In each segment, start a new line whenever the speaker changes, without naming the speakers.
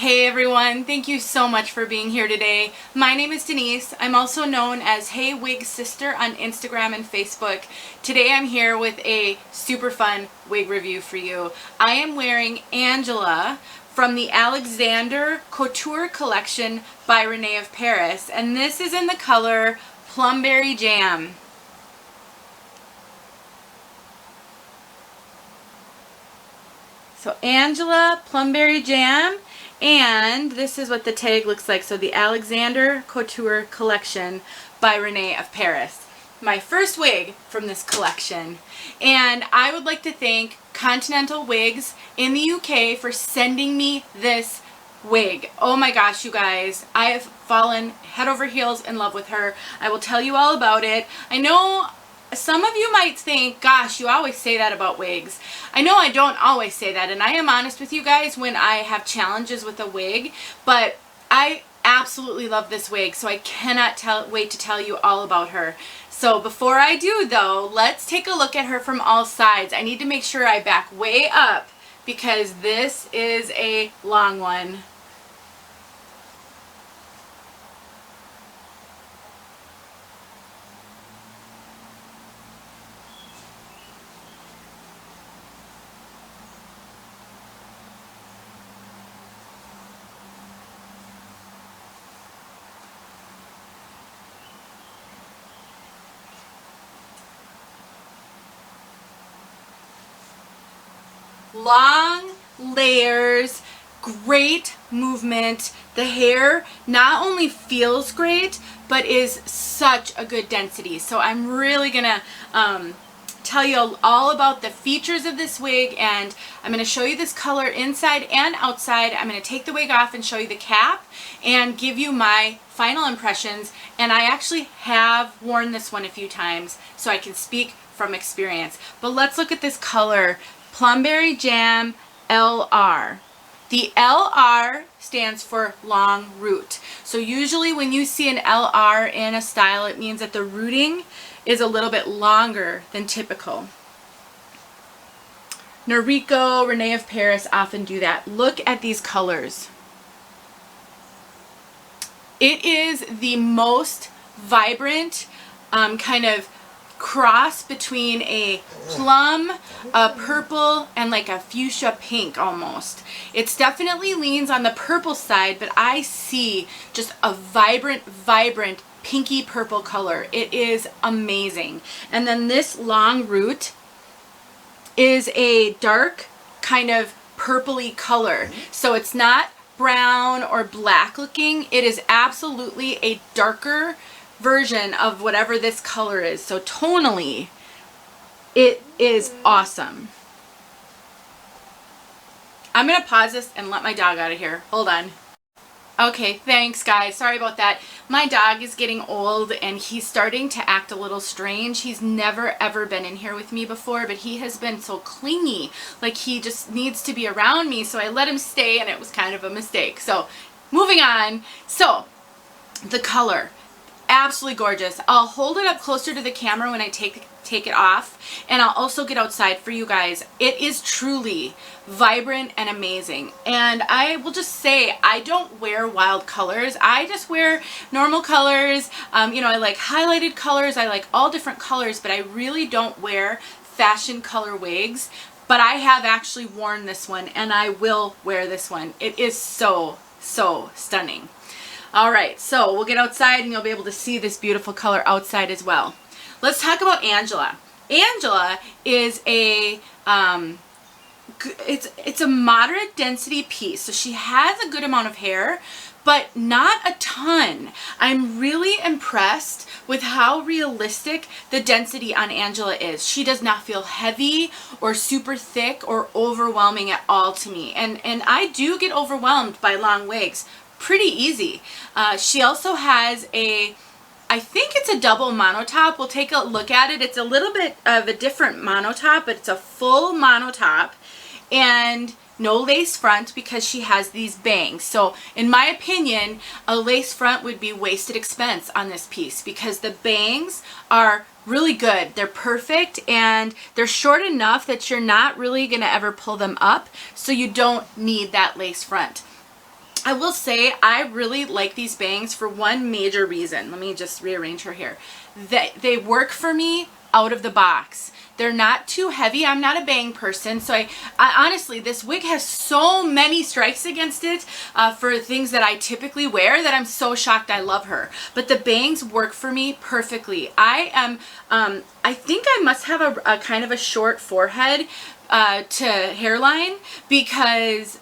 Hey everyone, thank you so much for being here today. My name is Denise. I'm also known as heywigsister on Instagram and Facebook. Today I'm here with a super fun wig review for you. I am wearing Angela from the Alexander Couture collection by Rene of Paris, and this is in the color Plumberry Jam. So Angela Plumberry Jam, and this is what the tag looks like. So the Alexander Couture collection by Rene of Paris. My first wig from this collection. And I would like to thank Continental Wigs in the UK for sending me this wig. Oh my gosh, you guys, I have fallen head over heels in love with her. I will tell you all about it. I know some of you might think, gosh, you always say that about wigs. I know I don't always say that, and I am honest with you guys when I have challenges with a wig, but I absolutely love this wig, so I cannot wait to tell you all about her. So before I do though, let's take a look at her from all sides. I need to make sure I back way up because this is a long one. Long layers, great movement. The hair not only feels great, but is such a good density. So I'm really gonna tell you all about the features of this wig, and I'm gonna show you this color inside and outside. I'm gonna take the wig off and show you the cap and give you my final impressions. And I actually have worn this one a few times, so I can speak from experience. But let's look at this color. Plumberry Jam LR. The LR stands for long root. So usually when you see an LR in a style, it means that the rooting is a little bit longer than typical. Noriko, Rene of Paris often do that. Look at these colors. It is the most vibrant kind of cross between a plum, a purple, and like a fuchsia pink almost. It's definitely leans on the purple side, but I see just a vibrant pinky purple color. It is amazing. And then this long root is a dark kind of purpley color. So it's not brown or black looking. It is absolutely a darker version of whatever this color is. So tonally, it is awesome. I'm gonna pause this and let my dog out of here. Hold on. Okay, thanks guys. Sorry about that. My dog is getting old and he's starting to act a little strange. He's never ever been in here with me before, but he has been so clingy. Like he just needs to be around me, so I let him stay and it was kind of a mistake. So moving on. So the color. Absolutely gorgeous. I'll hold it up closer to the camera when I take it off, and I'll also get outside for you guys. It is truly vibrant and amazing. And I will just say, I don't wear wild colors. I just wear normal colors. You know, I like highlighted colors. I like all different colors, but I really don't wear fashion color wigs. But I have actually worn this one, and I will wear this one. It is so stunning. All right, so we'll get outside and you'll be able to see this beautiful color outside as well. Let's talk about Angela. Angela is a, it's a moderate density piece. So she has a good amount of hair, but not a ton. I'm really impressed with how realistic the density on Angela is. She does not feel heavy or super thick or overwhelming at all to me. And I do get overwhelmed by long wigs pretty easy. She also has a, I think it's a double monotop. We'll take a look at it. It's a little bit of a different monotop, but it's a full monotop and no lace front because she has these bangs. So in my opinion, a lace front would be wasted expense on this piece because the bangs are really good. They're perfect and they're short enough that you're not really gonna ever pull them up, so you don't need that lace front. I will say I really like these bangs for one major reason. Let me just rearrange her hair. They work for me out of the box. They're not too heavy. I'm not a bang person, so I honestly, this wig has so many strikes against it for things that I typically wear that I'm so shocked I love her. But the bangs work for me perfectly. I think I must have a kind of a short forehead to hairline, because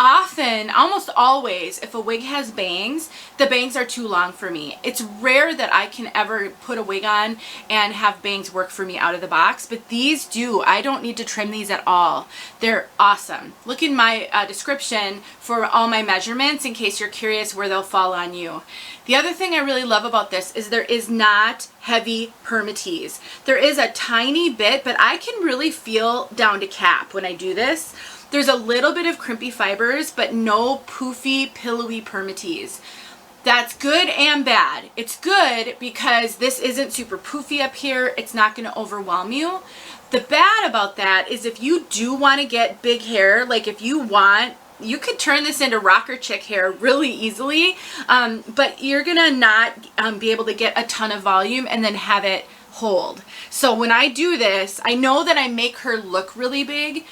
often, almost always, if a wig has bangs, the bangs are too long for me. It's rare that I can ever put a wig on and have bangs work for me out of the box, but these do. I don't need to trim these at all. They're awesome. Look in my description for all my measurements in case you're curious where they'll fall on you. The other thing I really love about this is there is not heavy permatease. There is a tiny bit, but I can really feel down to cap when I do this. There's a little bit of crimpy fibers, but no poofy, pillowy permatease. That's good and bad. It's good because this isn't super poofy up here. It's not going to overwhelm you. The bad about that is if you do want to get big hair, like if you want, you could turn this into rocker chick hair really easily, but you're going to not be able to get a ton of volume and then have it hold. So when I do this, I know that I make her look really big.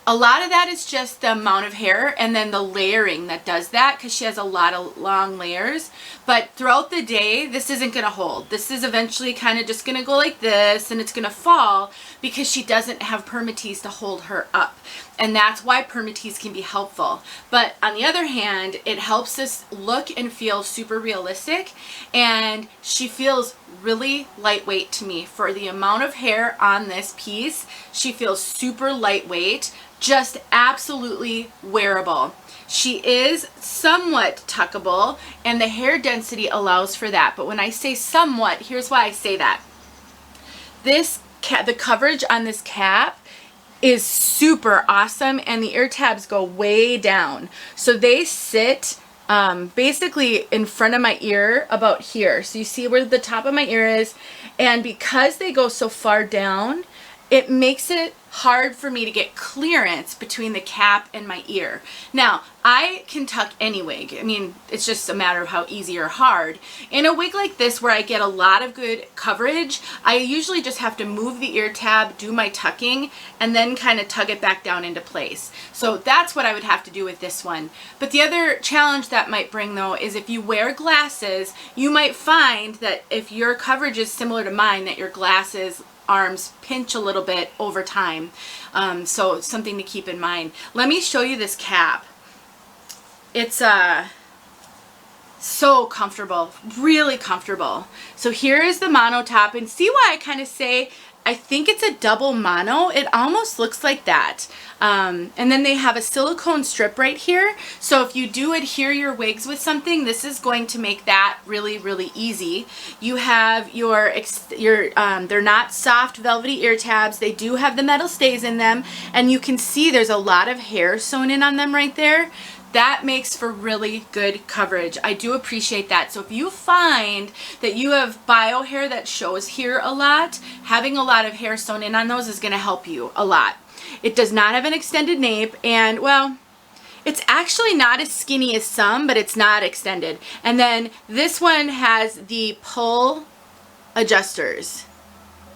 A lot of that is just the amount of hair and then the layering that does that, because she has a lot of long layers. But throughout the day, this isn't going to hold. This is eventually kind of just going to go like this, and it's going to fall because she doesn't have permatease to hold her up. And that's why permatease can be helpful. But on the other hand, it helps us look and feel super realistic, and she feels really lightweight to me. For the amount of hair on this piece, she feels super lightweight, just absolutely wearable. She is somewhat tuckable, and the hair density allows for that. But when I say somewhat, here's why I say that. The coverage on this cap is super awesome, and the ear tabs go way down. So they sit basically in front of my ear about here. So you see where the top of my ear is, and because they go so far down, it makes it hard for me to get clearance between the cap and my ear. Now, I can tuck any wig. I mean, it's just a matter of how easy or hard. In a wig like this where I get a lot of good coverage, I usually just have to move the ear tab, do my tucking, and then kind of tug it back down into place. So that's what I would have to do with this one. But the other challenge that might bring, though, is if you wear glasses, you might find that if your coverage is similar to mine, that your glasses arms pinch a little bit over time. So something to keep in mind. Let me show you this cap. It's so comfortable, really comfortable. So here is the mono top, and see why I kind of say I think it's a double mono. It almost looks like that. And then they have a silicone strip right here. So if you do adhere your wigs with something, this is going to make that really, really easy. You have your they're not soft velvety ear tabs. They do have the metal stays in them, and you can see there's a lot of hair sewn in on them right there. That makes for really good coverage. I do appreciate that. So if you find that you have bio hair that shows here a lot, having a lot of hair sewn in on those is going to help you a lot. It does not have an extended nape, and well, it's actually not as skinny as some, but it's not extended. And then this one has the pull adjusters,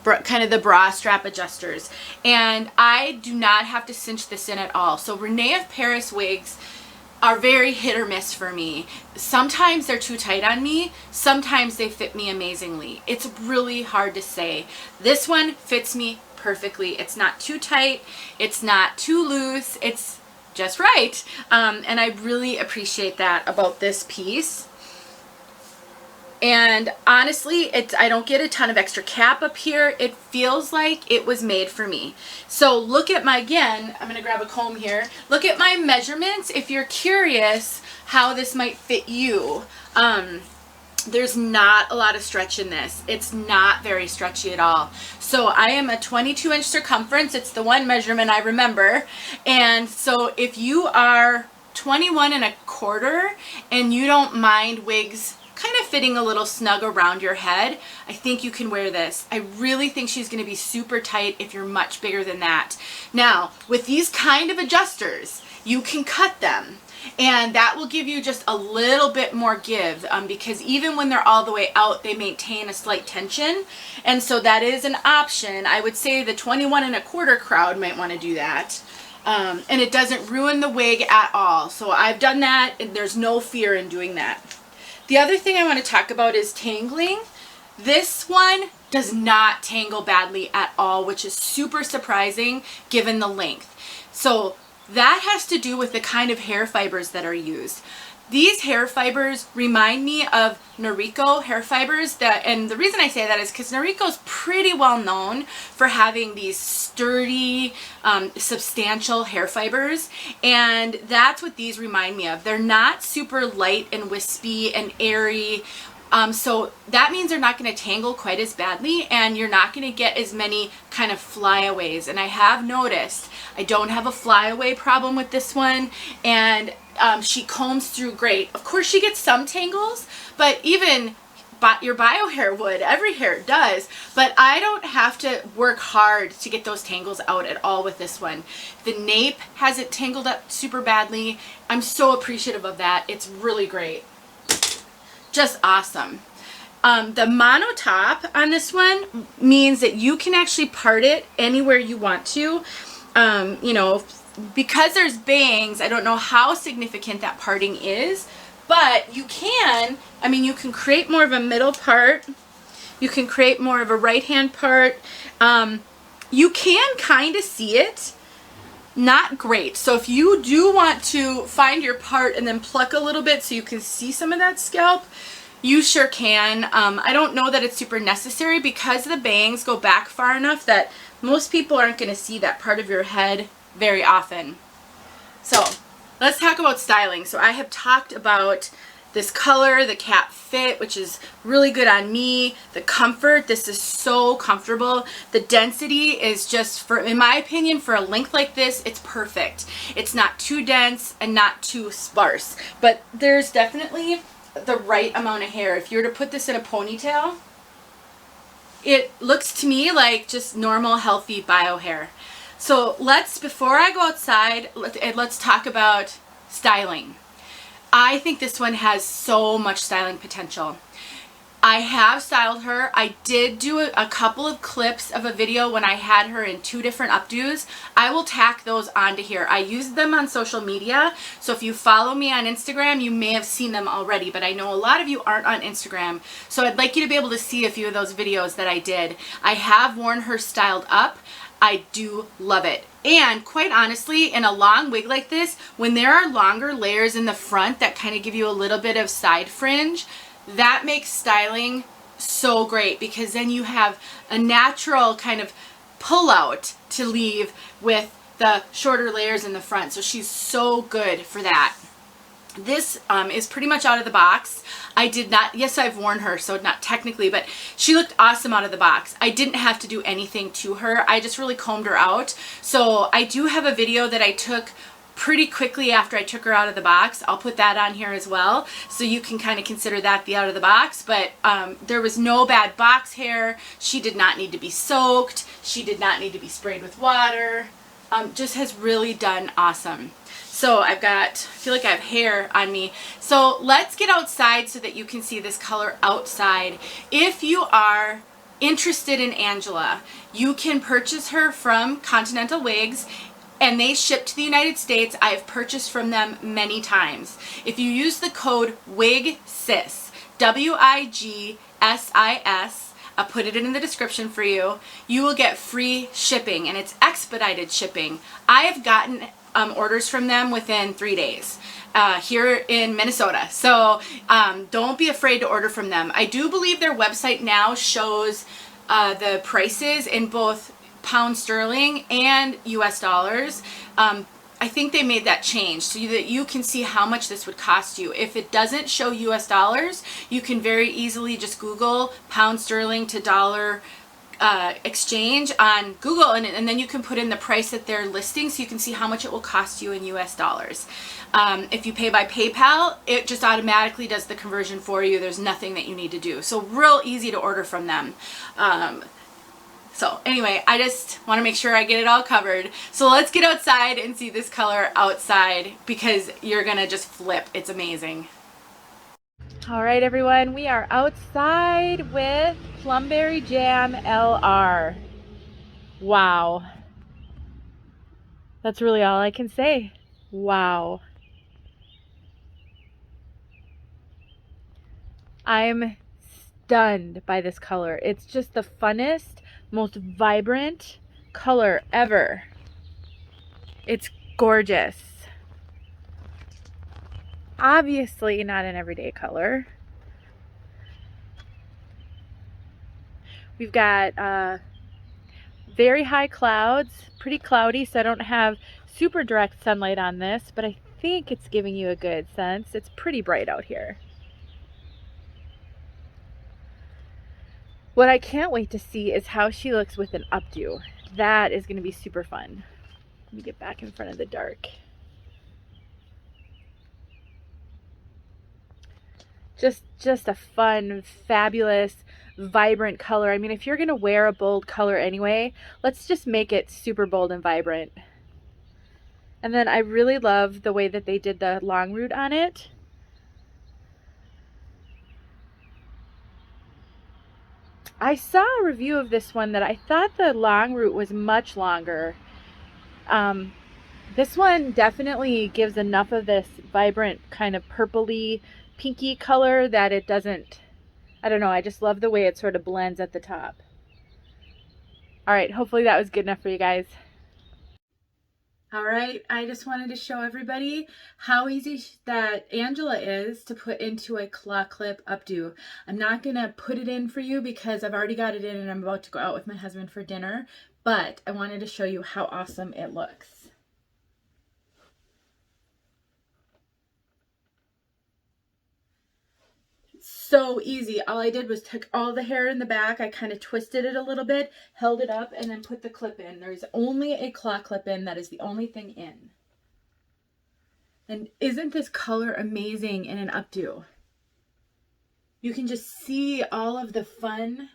kind of the bra strap adjusters, and I do not have to cinch this in at all. So Rene of Paris wigs are very hit or miss for me. Sometimes they're too tight on me, sometimes they fit me amazingly. It's really hard to say. This one fits me perfectly. It's not too tight, it's not too loose, it's just right. And I really appreciate that about this piece. And honestly, I don't get a ton of extra cap up here. It feels like it was made for me. So look at my, again, I'm gonna grab a comb here. Look at my measurements if you're curious how this might fit you. There's not a lot of stretch in this. It's not very stretchy at all. So I am a 22-inch circumference. It's the one measurement I remember. And so if you are 21 1/4 and you don't mind wigs kind of fitting a little snug around your head, I think you can wear this. I really think she's going to be super tight if you're much bigger than that. Now, with these kind of adjusters, you can cut them. And that will give you just a little bit more give, because even when they're all the way out, they maintain a slight tension. And so that is an option. I would say the 21 1/4 crowd might want to do that. And it doesn't ruin the wig at all. So I've done that, and there's no fear in doing that. The other thing I want to talk about is tangling. This one does not tangle badly at all, which is super surprising given the length. So that has to do with the kind of hair fibers that are used. These hair fibers remind me of Noriko hair fibers, and the reason I say that is because Noriko is pretty well known for having these sturdy, substantial hair fibers, and that's what these remind me of. They're not super light and wispy and airy. So that means they're not going to tangle quite as badly, and you're not going to get as many kind of flyaways. And I have noticed I don't have a flyaway problem with this one, and she combs through great. Of course she gets some tangles, but even your bio hair would. Every hair does, but I don't have to work hard to get those tangles out at all with this one. The nape hasn't tangled up super badly. I'm so appreciative of that. It's really great. Just awesome. The mono top on this one means that you can actually part it anywhere you want to. You know, because there's bangs, I don't know how significant that parting is, but you can, I mean, you can create more of a middle part. You can create more of a right-hand part. You can kind of see it. Not great. So if you do want to find your part and then pluck a little bit so you can see some of that scalp, you sure can. I don't know that it's super necessary because the bangs go back far enough that most people aren't going to see that part of your head very often. So let's talk about styling. So I have talked about this color, the cap fit, which is really good on me. The comfort, this is so comfortable. The density is just, in my opinion, for a length like this, it's perfect. It's not too dense and not too sparse, but there's definitely the right amount of hair. If you were to put this in a ponytail, it looks to me like just normal, healthy bio hair. So before I go outside, let's talk about styling. I think this one has so much styling potential. I have styled her. I did do a couple of clips of a video when I had her in 2 different updos. I will tack those onto here. I used them on social media, so if you follow me on Instagram, you may have seen them already, but I know a lot of you aren't on Instagram, so I'd like you to be able to see a few of those videos that I did. I have worn her styled up. I do love it. And quite honestly, in a long wig like this, when there are longer layers in the front that kind of give you a little bit of side fringe, that makes styling so great because then you have a natural kind of pull out to leave with the shorter layers in the front. So she's so good for that. This is pretty much out of the box. I did not, yes, I've worn her, so not technically, but she looked awesome out of the box. I didn't have to do anything to her. I just really combed her out. So I do have a video that I took pretty quickly after I took her out of the box. I'll put that on here as well, so you can kind of consider that the out of the box. But there was no bad box hair. She did not need to be soaked. She did not need to be sprayed with water. Just has really done awesome. So I feel like I have hair on me. So let's get outside so that you can see this color outside. If you are interested in Angela, you can purchase her from Continental Wigs, and they ship to the United States. I've purchased from them many times. If you use the code WIGSIS, WIGSIS, I'll put it in the description for you, you will get free shipping, and it's expedited shipping. I have gotten orders from them within 3 days here in Minnesota. So don't be afraid to order from them. I do believe their website now shows the prices in both pound sterling and US dollars. I think they made that change so that you can see how much this would cost you. If it doesn't show US dollars, you can very easily just Google pound sterling to dollar exchange on Google, and then you can put in the price that they're listing so you can see how much it will cost you in US dollars. If you pay by PayPal, it just automatically does the conversion for you. There's nothing that you need to do. So real easy to order from them. So anyway, I just want to make sure I get it all covered. So let's get outside and see this color outside, because you're gonna just flip. It's amazing. All right, everyone, we are outside with Plumberry Jam LR. Wow. That's really all I can say. Wow. I'm stunned by this color. It's just the funnest, most vibrant color ever. It's gorgeous. Obviously not an everyday color. We've got very high clouds, pretty cloudy, so I don't have super direct sunlight on this, but I think it's giving you a good sense. It's pretty bright out here. What I can't wait to see is how she looks with an updo. That is going to be super fun. Let me get back in front of the dark. Just a fun, fabulous, vibrant color. I mean, if you're going to wear a bold color anyway, let's just make it super bold and vibrant. And then I really love the way that they did the long root on it. I saw a review of this one that I thought the long root was much longer. This one definitely gives enough of this vibrant kind of purpley, pinky color that it doesn't, I don't know, I just love the way it sort of blends at the top. All right, hopefully that was good enough for you guys. All right, I just wanted to show everybody how easy that Angela is to put into a claw clip updo. I'm not gonna put it in for you because I've already got it in and I'm about to go out with my husband for dinner, but I wanted to show you how awesome it looks. So easy. All I did was took all the hair in the back, I kind of twisted it a little bit, held it up, and then put the clip in. There's only a claw clip in. That is the only thing in. And isn't this color amazing in an updo? You can just see all of the fun,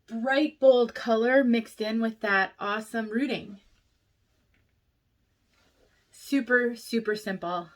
bright, bold color mixed in with that awesome rooting. Super, super simple.